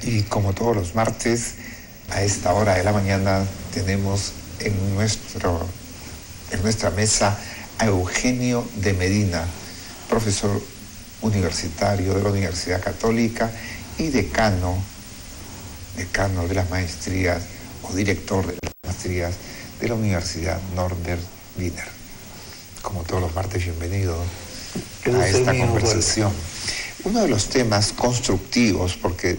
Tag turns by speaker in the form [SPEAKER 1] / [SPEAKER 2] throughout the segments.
[SPEAKER 1] Y como todos los martes, a esta hora de la mañana tenemos en nuestra mesa a Eugenio de Medina, profesor universitario de la Universidad Católica y decano de las maestrías o director de las maestrías de la Universidad Norbert Wiener. Como todos los martes, bienvenido a esta conversación. Uno de los temas constructivos, porque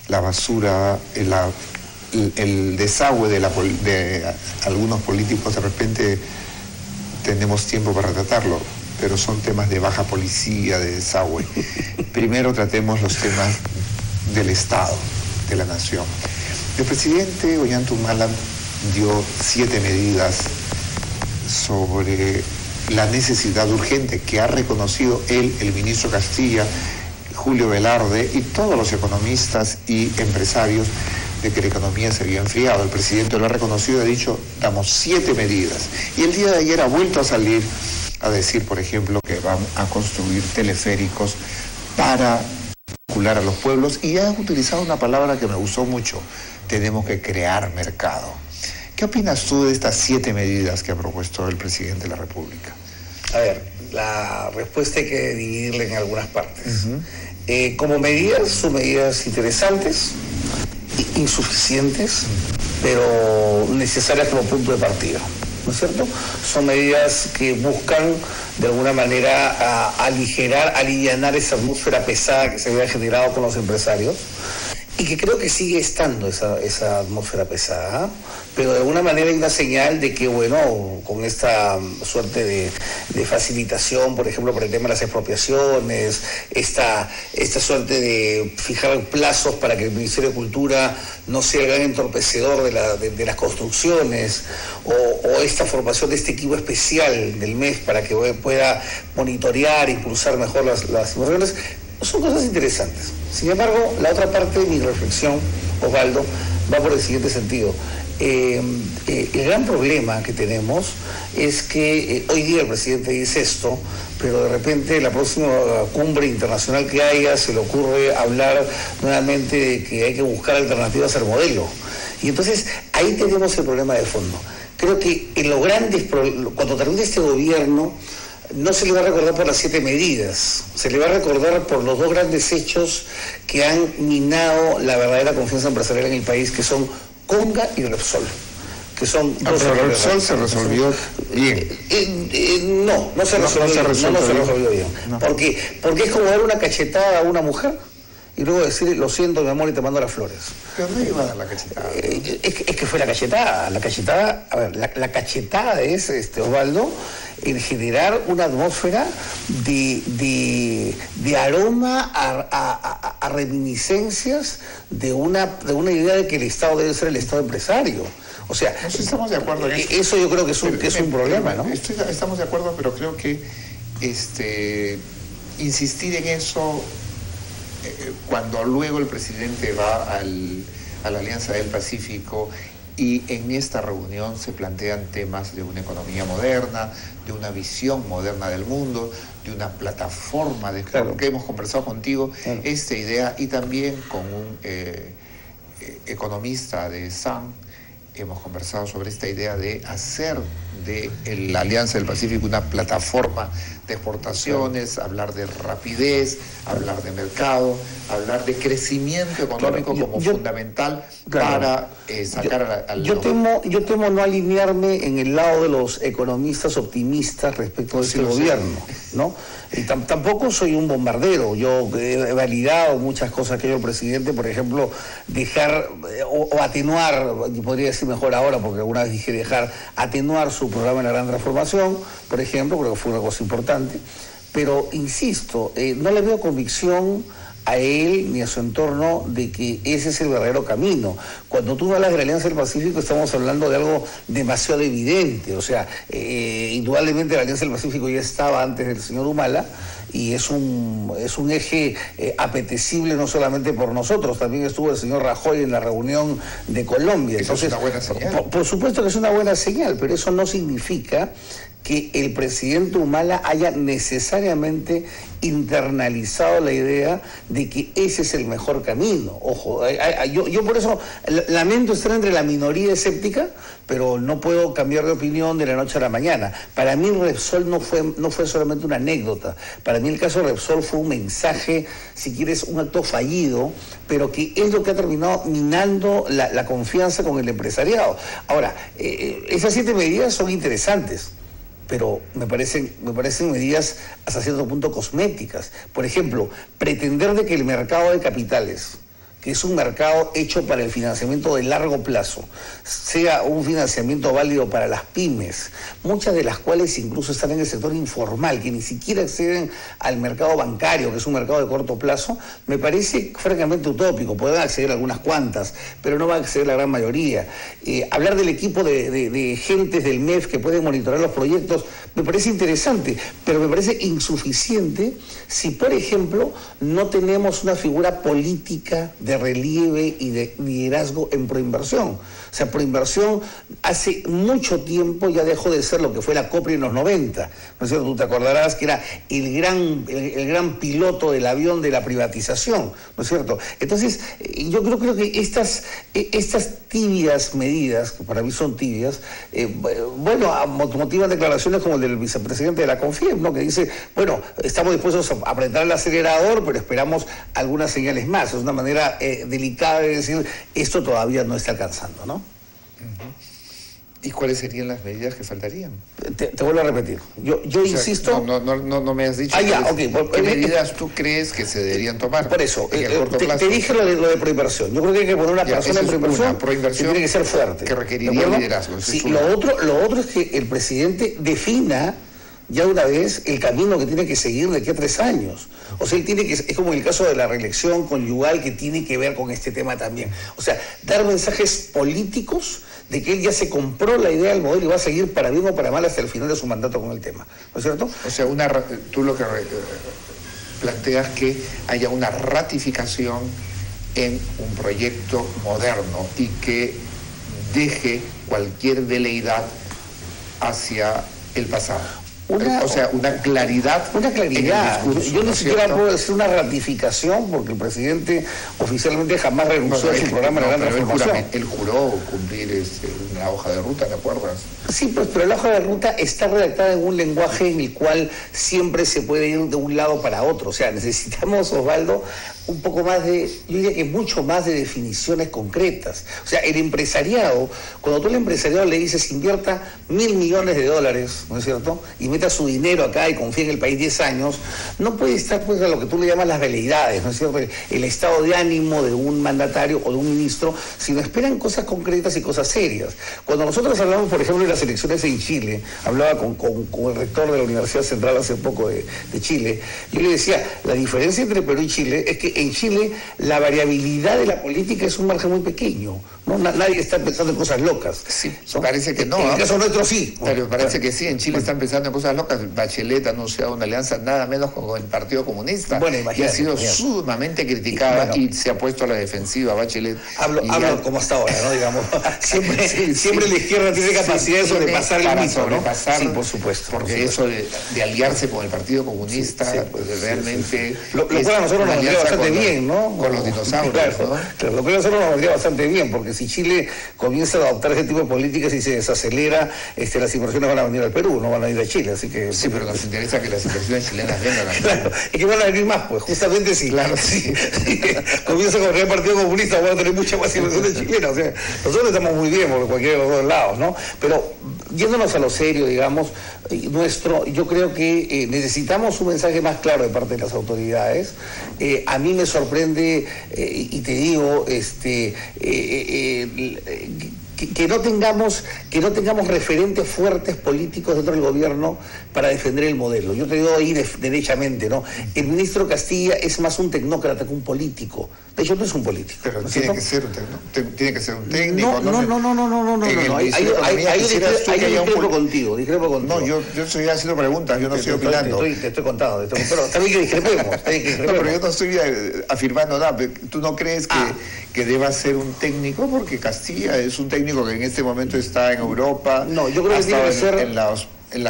[SPEAKER 1] la basura, el desagüe de algunos políticos, de repente tenemos tiempo para tratarlo, pero son temas de baja policía, de desagüe. Primero tratemos los temas del Estado, de la nación. El presidente Ollanta dio 7 medidas sobre la necesidad urgente que ha reconocido él, el ministro Castilla, Julio Velarde y todos los economistas y empresarios de que la economía se había enfriado. El presidente lo ha reconocido y ha dicho, damos 7 medidas. Y el día de ayer ha vuelto a salir a decir, por ejemplo, que van a construir teleféricos para vincular a los pueblos, y ha utilizado una palabra que me gustó mucho: tenemos que crear mercado. ¿Qué opinas tú de estas 7 medidas que ha propuesto el presidente de la República?
[SPEAKER 2] A ver, la respuesta hay que dividirla en algunas partes. Como medidas, son medidas interesantes, insuficientes, pero necesarias como punto de partida, ¿no es cierto? Son medidas que buscan de alguna manera alivianar esa atmósfera pesada que se había generado con los empresarios, y que creo que sigue estando esa atmósfera pesada, pero de alguna manera hay una señal de que, bueno, con esta suerte de facilitación, por ejemplo, por el tema de las expropiaciones, esta suerte de fijar plazos para que el Ministerio de Cultura no sea el gran entorpecedor de las construcciones, o esta formación de este equipo especial del MEF para que pueda monitorear e impulsar mejor las inversiones, son cosas interesantes. Sin embargo, la otra parte de mi reflexión, Osvaldo, va por el siguiente sentido. El gran problema que tenemos es que hoy día el presidente dice esto, pero de repente la próxima cumbre internacional que haya se le ocurre hablar nuevamente de que hay que buscar alternativas al modelo. Y entonces ahí tenemos el problema de fondo. Creo que en los grandes, cuando termine este gobierno, no se le va a recordar por las 7 medidas, se le va a recordar por los 2 grandes hechos que han minado la verdadera confianza empresarial en el país, que son Conga y Repsol. Que son
[SPEAKER 1] pero Repsol se resolvió bien.
[SPEAKER 2] No se resolvió bien. No. Porque es como dar una cachetada a una mujer y luego decir, lo siento, mi amor, y te mando las flores.
[SPEAKER 1] Pero no iba a dar la cachetada.
[SPEAKER 2] Es que fue la cachetada. A ver, la cachetada es, Osvaldo, en generar una atmósfera de aroma a reminiscencias de una idea de que el Estado debe ser el Estado empresario. O sea,
[SPEAKER 1] no sé si estamos de acuerdo en eso.
[SPEAKER 2] Eso yo creo que es un problema, ¿no?
[SPEAKER 1] Estamos de acuerdo, pero creo que insistir en eso cuando luego el presidente va a la Alianza del Pacífico y en esta reunión se plantean temas de una economía moderna, de una visión moderna del mundo, de una plataforma de claro, que hemos conversado contigo, claro, esta idea, y también con un economista de SAN hemos conversado sobre esta idea de hacer de la Alianza del Pacífico una plataforma de exportaciones, hablar de rapidez, hablar de mercado, hablar de crecimiento económico como fundamental para sacar al...
[SPEAKER 2] Yo temo no alinearme en el lado de los economistas optimistas respecto de este gobierno, ¿no? Y tampoco soy un bombardero. Yo he validado muchas cosas que ha hecho el presidente, por ejemplo, dejar o atenuar, podría decir mejor ahora, porque alguna vez dije atenuar su programa de la Gran Transformación, por ejemplo, creo que fue una cosa importante. Pero, insisto, no le veo convicción a él ni a su entorno de que ese es el verdadero camino. Cuando tú hablas de la Alianza del Pacífico, estamos hablando de algo demasiado evidente. O sea, indudablemente la Alianza del Pacífico ya estaba antes del señor Humala, y es un eje apetecible no solamente por nosotros, también estuvo el señor Rajoy en la reunión de Colombia.
[SPEAKER 1] Entonces, es una buena señal.
[SPEAKER 2] Por supuesto que es una buena señal, pero eso no significa que el presidente Humala haya necesariamente internalizado la idea de que ese es el mejor camino. Ojo, yo por eso lamento estar entre la minoría escéptica, pero no puedo cambiar de opinión de la noche a la mañana. Para mí Repsol no fue solamente una anécdota. Para mí el caso de Repsol fue un mensaje, si quieres, un acto fallido, pero que es lo que ha terminado minando la confianza con el empresariado. Ahora, esas 7 medidas son interesantes, pero me parecen medidas hasta cierto punto cosméticas. Por ejemplo, pretender de que el mercado de capitales, que es un mercado hecho para el financiamiento de largo plazo, sea un financiamiento válido para las pymes, muchas de las cuales incluso están en el sector informal, que ni siquiera acceden al mercado bancario, que es un mercado de corto plazo, me parece francamente utópico. Pueden acceder algunas cuantas, pero no va a acceder la gran mayoría. Hablar del equipo de gentes del MEF que pueden monitorar los proyectos me parece interesante, pero me parece insuficiente si, por ejemplo, no tenemos una figura política de relieve y de liderazgo en Proinversión. O sea, Proinversión hace mucho tiempo ya dejó de ser lo que fue la COPRI en los 90, ¿no es cierto? Tú te acordarás que era el gran piloto del avión de la privatización, ¿no es cierto? Entonces, yo creo que estas tibias medidas, que para mí son tibias, motivan declaraciones como el del vicepresidente de la CONFIEP, ¿no? Que dice, bueno, estamos dispuestos a apretar el acelerador, pero esperamos algunas señales más. Es una manera delicada de decir, esto todavía no está alcanzando, ¿no?
[SPEAKER 1] ¿Y cuáles serían las medidas que faltarían?
[SPEAKER 2] Te vuelvo a repetir. Yo insisto...
[SPEAKER 1] No me has dicho. ¿Qué medidas tú crees que se deberían tomar?
[SPEAKER 2] Por eso, te dije lo de Proinversión. Yo creo que hay que poner una persona en Proinversión que tiene que ser fuerte.
[SPEAKER 1] Que requeriría liderazgo.
[SPEAKER 2] Sí, lo otro es que el presidente defina ya una vez el camino que tiene que seguir de aquí a 3 años. O sea, es como el caso de la reelección conyugal, que tiene que ver con este tema también. O sea, dar mensajes políticos de que él ya se compró la idea del modelo y va a seguir para bien o para mal hasta el final de su mandato con el tema. ¿No es cierto?
[SPEAKER 1] O sea, tú lo que planteas que haya una ratificación en un proyecto moderno y que deje cualquier veleidad hacia el pasado. Una claridad.
[SPEAKER 2] Una claridad. Yo ni siquiera puedo decir una ratificación, porque el presidente oficialmente jamás renunció a su programa de la gran transformación.
[SPEAKER 1] Él juró cumplir una hoja de ruta, ¿te acuerdas?
[SPEAKER 2] Sí, pues, pero la hoja de ruta está redactada en un lenguaje en el cual siempre se puede ir de un lado para otro. O sea, necesitamos, Osvaldo, un poco más yo diría que mucho más de definiciones concretas. O sea, el empresariado, cuando tú al empresariado le dices invierta $1.000 millones, ¿no es cierto? Y meta su dinero acá y confía en el país 10 años, no puede estar pues a lo que tú le llamas las veleidades, ¿no es cierto? El estado de ánimo de un mandatario o de un ministro, sino esperan cosas concretas y cosas serias. Cuando nosotros hablamos, por ejemplo, de las elecciones en Chile, hablaba con el rector de la Universidad Central hace poco de Chile, yo le decía, la diferencia entre Perú y Chile es que en Chile la variabilidad de la política es un margen muy pequeño, ¿no? Nadie está pensando en cosas locas.
[SPEAKER 1] Sí, ¿no? Parece que no.
[SPEAKER 2] En el caso nuestro sí.
[SPEAKER 1] Pero parece que sí, en Chile están pensando en cosas locas. Bachelet ha anunciado una alianza nada menos con el Partido Comunista.
[SPEAKER 2] Bueno,
[SPEAKER 1] y ha sido sumamente criticada y se ha puesto a la defensiva Bachelet.
[SPEAKER 2] Hablo como hasta ahora, ¿no? Digamos, siempre la izquierda tiene capacidad de sobrepasar el mito, ¿no?
[SPEAKER 1] Sí, por supuesto. Porque eso de aliarse con el Partido Comunista realmente...
[SPEAKER 2] Lo cual a nosotros nos vendría bastante bien, ¿no?
[SPEAKER 1] Con los dinosaurios,
[SPEAKER 2] claro, lo cual a nosotros nos vendría bastante bien, porque si Chile comienza a adoptar ese tipo de políticas y se desacelera, las inversiones van a venir al Perú, no van a ir a Chile, así que...
[SPEAKER 1] Sí, pero nos interesa que las inversiones chilenas vengan al Perú.
[SPEAKER 2] Claro, y que van a venir más, pues, justamente sí.
[SPEAKER 1] Claro, sí.
[SPEAKER 2] Comienza con el Partido Comunista, van a tener muchas más inversiones chilenas, o sea, nosotros estamos muy bien por cualquiera de los dos lados, ¿no? Pero, yéndonos a lo serio, digamos, yo creo que necesitamos un mensaje más claro de parte de las autoridades. A mí me sorprende, y te digo, que no tengamos referentes fuertes políticos dentro del gobierno para defender el modelo. Yo te digo ahí derechamente, ¿no? El ministro Castilla es más un tecnócrata que un político. De hecho, no es un político.
[SPEAKER 1] Pero tiene que ser un técnico.
[SPEAKER 2] No. Ahí discrepo contigo.
[SPEAKER 1] No, yo estoy haciendo preguntas, yo no estoy opinando.
[SPEAKER 2] Te estoy contando, pero está bien que discrepemos.
[SPEAKER 1] No, pero yo no estoy afirmando nada. ¿Tú no crees que deba ser un técnico? Porque Castilla es un técnico que en este momento está en Europa.
[SPEAKER 2] No, yo creo que tiene que ser...
[SPEAKER 1] en los en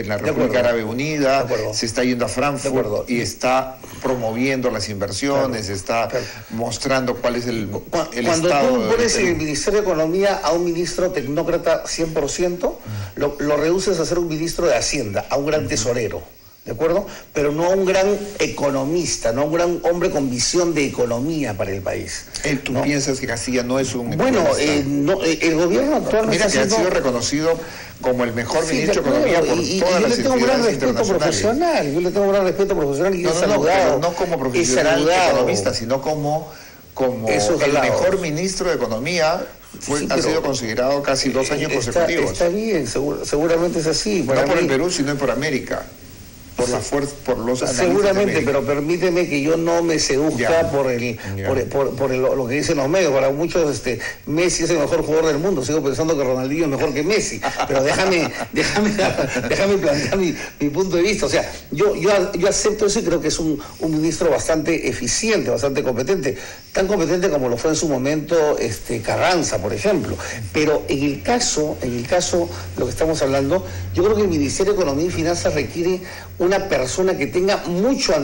[SPEAKER 1] la República Árabe Unida, se está yendo a Frankfurt y está promoviendo las inversiones, está mostrando cuál es el
[SPEAKER 2] Cuando
[SPEAKER 1] estado
[SPEAKER 2] tú pones en el Ministerio de Economía a un ministro tecnócrata 100%, lo reduces a ser un ministro de Hacienda, a un gran tesorero. ¿De acuerdo? Pero no a un gran economista, no a un gran hombre con visión de economía para el país.
[SPEAKER 1] ¿Tú piensas que Castilla no es un
[SPEAKER 2] economista? El gobierno actual...
[SPEAKER 1] Mira que ha sido reconocido como el mejor ministro de Economía por todas las entidades internacionales.
[SPEAKER 2] Yo le tengo un gran respeto profesional y
[SPEAKER 1] pero no como profesional economista, sino como el mejor ministro de Economía. Ha sido considerado casi 2 años consecutivos.
[SPEAKER 2] Está bien, seguramente es así.
[SPEAKER 1] No por el Perú, sino por América. Por la fuerza, por los
[SPEAKER 2] seguramente, pero permíteme que yo no me seduzca por lo que dicen los medios. Para muchos Messi es el mejor jugador del mundo. Sigo pensando que Ronaldinho es mejor que Messi, pero déjame plantear mi punto de vista. O sea, yo acepto eso y creo que es un ministro bastante eficiente, bastante competente, tan competente como lo fue en su momento Carranza, por ejemplo. Pero en el caso lo que estamos hablando, yo creo que el Ministerio de Economía y Finanzas requiere una persona que tenga mucho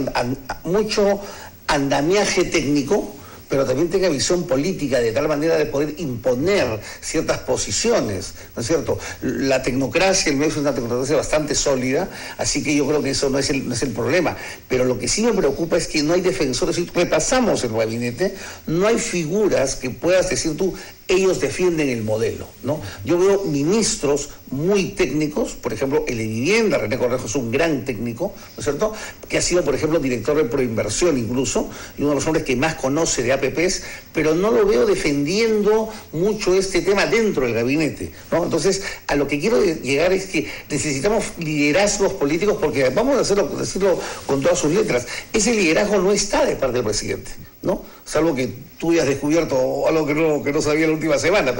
[SPEAKER 2] andamiaje técnico, pero también tenga visión política, de tal manera de poder imponer ciertas posiciones, ¿no es cierto? La tecnocracia, el MEF es una tecnocracia bastante sólida, así que yo creo que eso no es el problema. Pero lo que sí me preocupa es que no hay defensores. Si repasamos el gabinete, no hay figuras que puedas decir tú, ellos defienden el modelo, ¿no? Yo veo ministros muy técnicos, por ejemplo, el de Vivienda, René Cornejo es un gran técnico, ¿no es cierto?, que ha sido, por ejemplo, director de Proinversión incluso, y uno de los hombres que más conoce de APPs, pero no lo veo defendiendo mucho este tema dentro del gabinete, ¿no? Entonces, a lo que quiero llegar es que necesitamos liderazgos políticos, porque vamos a decirlo con todas sus letras, ese liderazgo no está de parte del presidente, ¿no? Salvo que tú hayas descubierto algo que no sabía la última semana,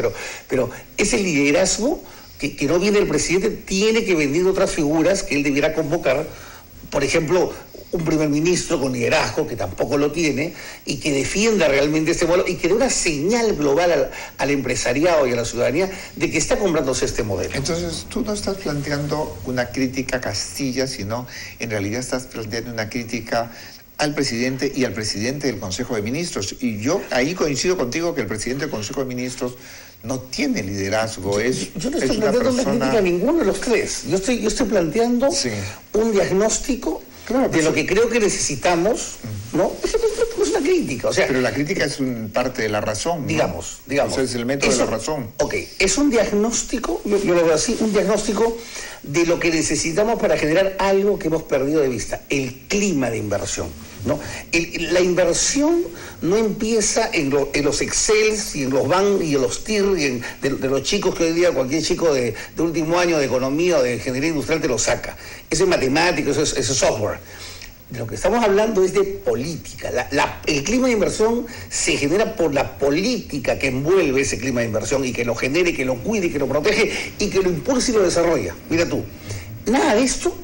[SPEAKER 2] pero ese liderazgo que no viene del presidente tiene que venir de otras figuras que él debiera convocar, por ejemplo, un primer ministro con liderazgo, que tampoco lo tiene, y que defienda realmente este modelo y que dé una señal global al empresariado y a la ciudadanía de que está comprándose este modelo.
[SPEAKER 1] Entonces, tú no estás planteando una crítica a Castilla, sino en realidad estás planteando una crítica al presidente y al presidente del Consejo de Ministros. Y yo ahí coincido contigo que el presidente del Consejo de Ministros no tiene liderazgo.
[SPEAKER 2] Yo no estoy planteando una crítica a ninguno de los tres. Yo estoy planteando un diagnóstico de lo que creo que necesitamos, ¿no? Es una crítica, o sea...
[SPEAKER 1] Pero la crítica es parte de la razón, ¿no?
[SPEAKER 2] Digamos.
[SPEAKER 1] O sea, es el método de la razón.
[SPEAKER 2] Ok, es un diagnóstico, yo lo veo así, un diagnóstico de lo que necesitamos para generar algo que hemos perdido de vista, el clima de inversión, ¿no? La inversión no empieza en los Excels y en los BAN y en los TIR y de los chicos que hoy día cualquier chico de último año de economía o de ingeniería industrial te lo saca. Eso es matemático, eso es software. De lo que estamos hablando es de política. El clima de inversión se genera por la política que envuelve ese clima de inversión y que lo genere, que lo cuide, que lo protege y que lo impulse y lo desarrolla. Mira tú, nada de esto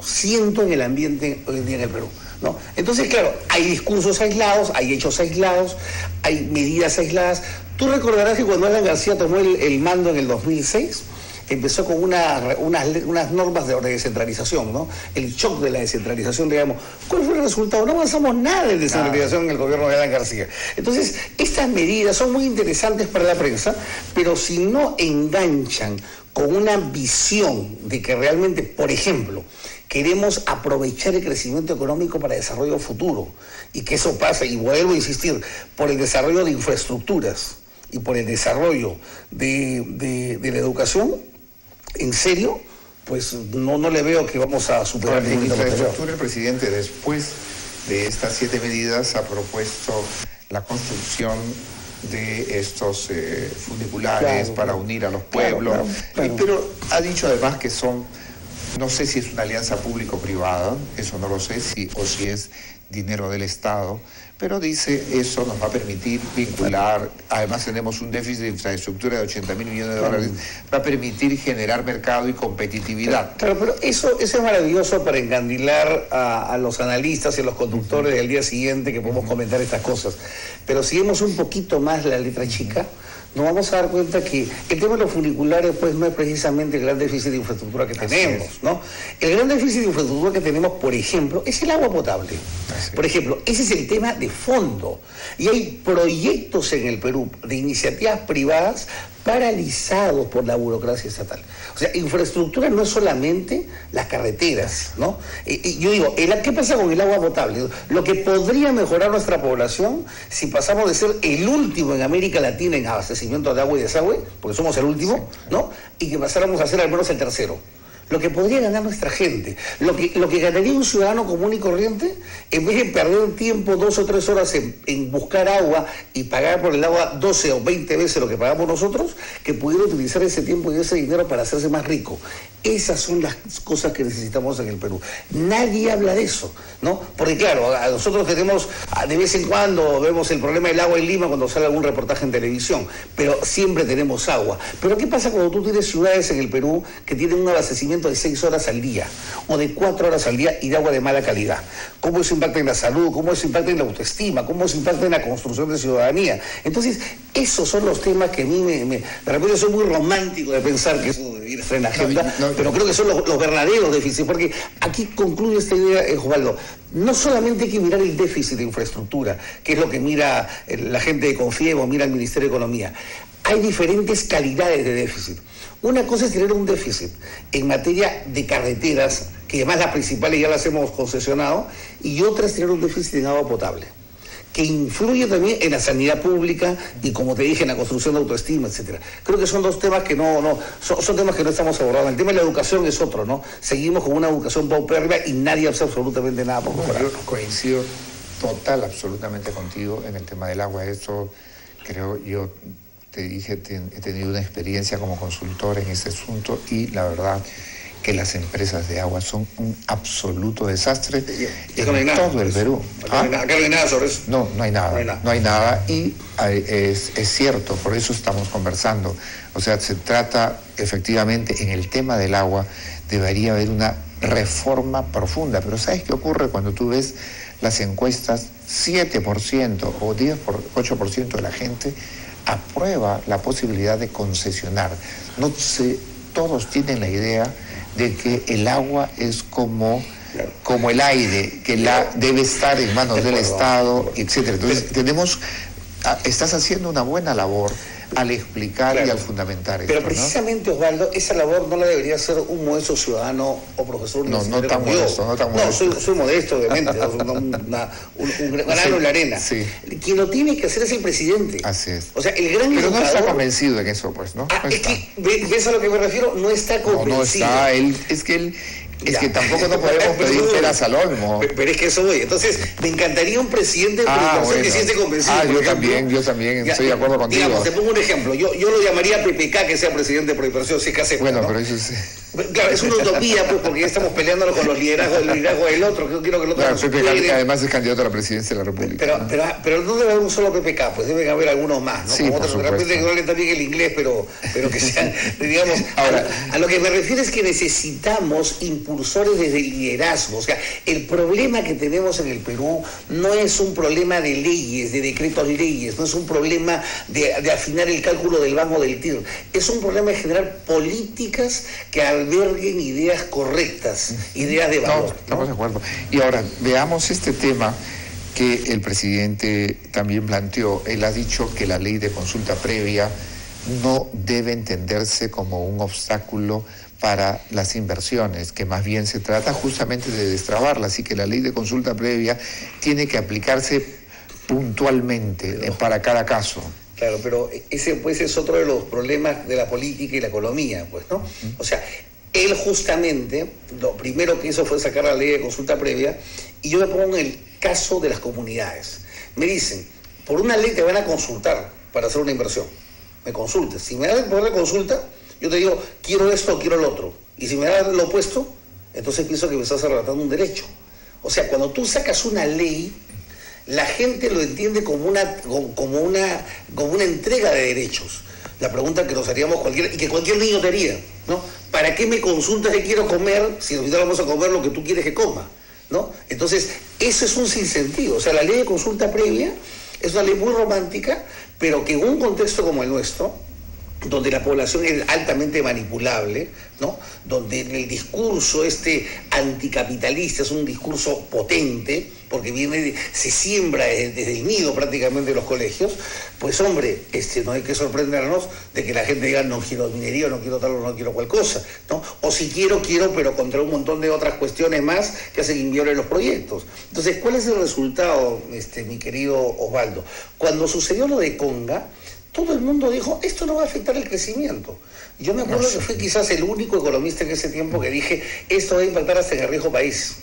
[SPEAKER 2] siento en el ambiente hoy en día en el Perú, ¿no? Entonces, claro, hay discursos aislados, hay hechos aislados, hay medidas aisladas. Tú recordarás que cuando Alan García tomó el mando en el 2006, empezó con unas normas de descentralización, ¿no? El shock de la descentralización, digamos. ¿Cuál fue el resultado? No avanzamos nada en descentralización en el gobierno de Alan García. Entonces, estas medidas son muy interesantes para la prensa, pero si no enganchan con una visión de que realmente, por ejemplo, queremos aprovechar el crecimiento económico para desarrollo futuro, y que eso pasa, y vuelvo a insistir, por el desarrollo de infraestructuras y por el desarrollo de la educación, en serio, pues no le veo que vamos a superar
[SPEAKER 1] el infraestructura. El presidente, después de estas 7 medidas, ha propuesto la construcción de estos funiculares para unir a los pueblos, pero ha dicho además que no sé si es una alianza público-privada, eso no lo sé, si es dinero del Estado, pero dice eso nos va a permitir vincular, además tenemos un déficit de infraestructura de 80.000 millones de dólares, va a permitir generar mercado y competitividad.
[SPEAKER 2] Claro, pero eso es maravilloso para encandilar a los analistas y a los conductores del día siguiente que podemos comentar estas cosas. Pero si vemos un poquito más la letra chica, nos vamos a dar cuenta que el tema de los funiculares pues no es precisamente el gran déficit de infraestructura que tenemos, ¿no? El gran déficit de infraestructura que tenemos, por ejemplo, es el agua potable. Por ejemplo, ese es el tema de fondo. Y hay proyectos en el Perú de iniciativas privadas paralizados por la burocracia estatal. O sea, infraestructura no es solamente las carreteras, ¿no? Yo digo, ¿qué pasa con el agua potable? Lo que podría mejorar nuestra población si pasamos de ser el último en América Latina en abastecimiento de agua y desagüe, porque somos el último, ¿no? Y que pasáramos a ser al menos el tercero. Lo que podría ganar nuestra gente, lo que ganaría un ciudadano común y corriente, en vez de perder tiempo 2 o 3 horas en buscar agua y pagar por el agua 12 o 20 veces lo que pagamos nosotros, que pudiera utilizar ese tiempo y ese dinero para hacerse más rico. Esas son las cosas que necesitamos en el Perú. Nadie habla de eso, ¿no? Porque claro, nosotros tenemos, de vez en cuando vemos el problema del agua en Lima cuando sale algún reportaje en televisión, pero siempre tenemos agua. Pero ¿qué pasa cuando tú tienes ciudades en el Perú que tienen un abastecimiento de 6 horas al día o de 4 horas al día y de agua de mala calidad? ¿Cómo eso impacta en la salud? ¿Cómo eso impacta en la autoestima? ¿Cómo eso impacta en la construcción de ciudadanía? Entonces, esos son los temas que a mí de repente soy muy romántico de pensar que eso debería estar en la agenda, pero creo que son los verdaderos déficits, porque aquí concluye esta idea, Osvaldo. No solamente hay que mirar el déficit de infraestructura, que es lo que mira la gente de Confiebo, mira el Ministerio de Economía. Hay diferentes calidades de déficit. Una cosa es tener un déficit en materia de carreteras, que además las principales ya las hemos concesionado, y otra es tener un déficit en agua potable, que influye también en la sanidad pública y, como te dije, en la construcción de autoestima, etcétera. Creo que son dos temas que son temas que no estamos abordando. El tema de la educación es otro, ¿no? Seguimos con una educación paupérrima y nadie hace absolutamente nada por mejorar.
[SPEAKER 1] Yo coincido absolutamente contigo en el tema del agua. Eso creo, yo te dije, he tenido una experiencia como consultor en este asunto y la verdad que las empresas de agua son un absoluto desastre en todo el Perú.
[SPEAKER 2] Acá no hay nada sobre eso.
[SPEAKER 1] No hay nada. Y es cierto, por eso estamos conversando. O sea, se trata efectivamente, en el tema del agua, debería haber una reforma profunda. Pero ¿sabes qué ocurre cuando tú ves las encuestas? 7% o 8% de la gente aprueba la posibilidad de concesionar. No sé, todos tienen la idea de que el agua es como el aire, que debe estar en manos del Estado, etcétera. Entonces estás haciendo una buena labor al explicar y al fundamentar esto.
[SPEAKER 2] Pero precisamente, ¿no? Osvaldo, esa labor no la debería hacer un modesto ciudadano o profesor universitario.
[SPEAKER 1] No tan modesto.
[SPEAKER 2] Soy modesto, obviamente, un grano en la arena. Sí. Quien lo tiene que hacer es el presidente.
[SPEAKER 1] Así es.
[SPEAKER 2] O sea, el gran
[SPEAKER 1] Pero
[SPEAKER 2] educador,
[SPEAKER 1] no está convencido en eso, pues, ¿no?
[SPEAKER 2] Es que, ¿ves a lo que me refiero? No está convencido.
[SPEAKER 1] No está, es que tampoco no podemos pedir peras al olmo.
[SPEAKER 2] Pero es que eso voy. Entonces, me encantaría un presidente que sí esté convencido.
[SPEAKER 1] Yo también estoy de acuerdo contigo.
[SPEAKER 2] Digamos, te pongo un ejemplo. Yo lo llamaría PPK que sea presidente de Prohibición, si es que acepta,
[SPEAKER 1] bueno,
[SPEAKER 2] ¿no?
[SPEAKER 1] Pero eso es...
[SPEAKER 2] Claro, es una utopía, pues, porque ya estamos peleándonos con los liderazgos del otro. Yo quiero que el otro...
[SPEAKER 1] Claro, PPK además es candidato a la presidencia de la República.
[SPEAKER 2] Pero no debe haber un solo PPK, pues deben haber algunos más, ¿no?
[SPEAKER 1] Sí,
[SPEAKER 2] como
[SPEAKER 1] otros,
[SPEAKER 2] de repente que hablen también el inglés, pero que sean, digamos... Ahora, a lo que me refiero es que necesitamos impulsores desde el liderazgo. O sea, el problema que tenemos en el Perú no es un problema de leyes, de decretos leyes, no es un problema de afinar el cálculo del banco del TIR, es un problema de generar políticas que alberguen ideas correctas, ideas de valor.
[SPEAKER 1] Estamos de acuerdo. Y ahora, veamos este tema que el presidente también planteó. Él ha dicho que la ley de consulta previa no debe entenderse como un obstáculo para las inversiones, que más bien se trata justamente de destrabarlas, y que la ley de consulta previa tiene que aplicarse puntualmente para cada caso.
[SPEAKER 2] Claro, pero ese pues es otro de los problemas de la política y la economía, pues, ¿no? O sea, él justamente, lo primero que hizo fue sacar la ley de consulta previa, y yo me pongo en el caso de las comunidades. Me dicen, por una ley te van a consultar para hacer una inversión. Me consultes. Si me das el poder de consulta, yo te digo, quiero esto o quiero lo otro. Y si me das lo opuesto, entonces pienso que me estás arrebatando un derecho. O sea, cuando tú sacas una ley, la gente lo entiende como una entrega de derechos. La pregunta que nos haríamos cualquiera, y que cualquier niño te haría, ¿no? ¿Para qué me consultas qué quiero comer si al final vamos a comer lo que tú quieres que coma? ¿No? Entonces, eso es un sinsentido. O sea, la ley de consulta previa es una ley muy romántica, pero que en un contexto como el nuestro, donde la población es altamente manipulable, ¿no? Donde el discurso anticapitalista es un discurso potente, porque se siembra desde el nido prácticamente de los colegios, pues hombre, no hay que sorprendernos de que la gente diga no quiero minería, no quiero tal o no quiero cual cosa, ¿no? O si quiero, pero contra un montón de otras cuestiones más que hacen inviable los proyectos. Entonces, ¿cuál es el resultado, mi querido Osvaldo? Cuando sucedió lo de Conga, todo el mundo dijo, esto no va a afectar el crecimiento. Yo me acuerdo que fui quizás el único economista en ese tiempo que dije, esto va a impactar hasta en el riesgo país.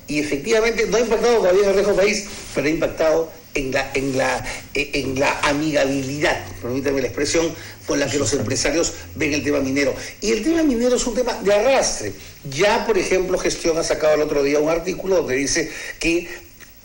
[SPEAKER 2] Y efectivamente no ha impactado todavía en el riesgo país, pero ha impactado en la amigabilidad, permítame la expresión, con la que los empresarios ven el tema minero. Y el tema minero es un tema de arrastre. Ya, por ejemplo, Gestión ha sacado el otro día un artículo donde dice que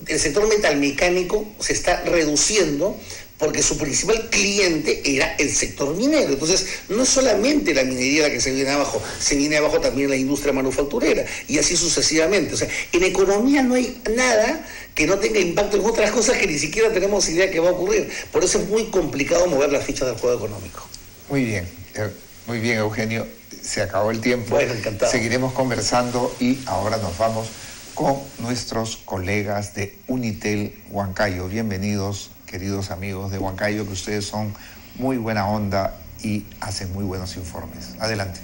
[SPEAKER 2] el sector metalmecánico se está reduciendo porque su principal cliente era el sector minero. Entonces, no es solamente la minería la que se viene abajo, se viene abajo también la industria manufacturera, y así sucesivamente. O sea, en economía no hay nada que no tenga impacto en otras cosas que ni siquiera tenemos idea que va a ocurrir. Por eso es muy complicado mover las fichas del juego económico.
[SPEAKER 1] Muy bien, Eugenio. Se acabó el tiempo.
[SPEAKER 2] Bueno, encantado.
[SPEAKER 1] Seguiremos conversando y ahora nos vamos con nuestros colegas de Unitel Huancayo. Bienvenidos, queridos amigos de Huancayo, que ustedes son muy buena onda y hacen muy buenos informes. Adelante.